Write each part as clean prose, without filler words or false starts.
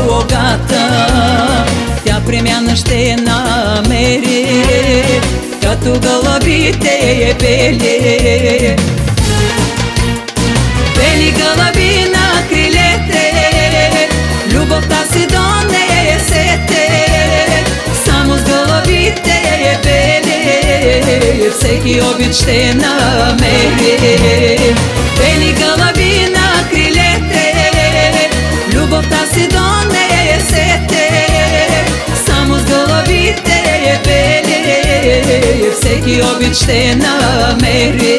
богата, тя премяна ще намери, като гълъбите е бели. Бели гълъби на крилете, любовта си донесете, само с гълъбите е бели, всеки обич ще намери. Бели гълъби на крилете, любовта си донесете, само с гълъбите е бели, всеки обич ще намери.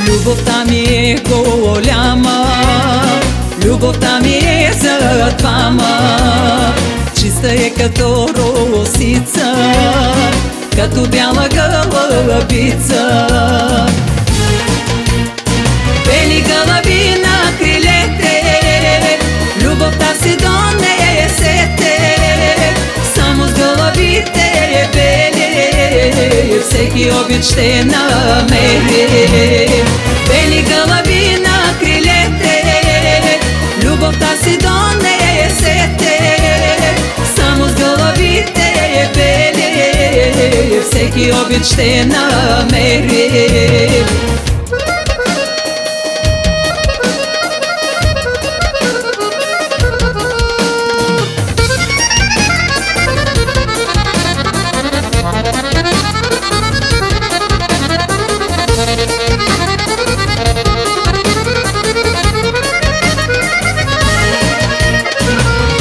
Любовта ми е голяма, любовта ми е за двама, чиста е като росица, като бяла гълъбица. Бели гълъби на крилете, любовта си донесете, само с гълъбите е бели, всеки обич ще намери. Бели гълъби на крилете, любовта си донесете, само с гълъбите е бели, всеки обич ще намери.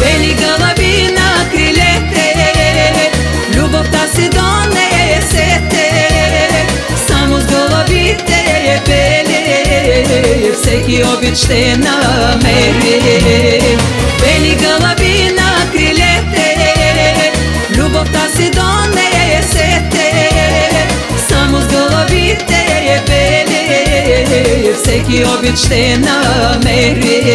Бели гълъби на крилете, любовта си донесете, само с гълъбите е бели, всеки обич ще намери. Бели гълъби на крилете, любовта си донесете, само с гълъбите е бели, всеки обич ще намери.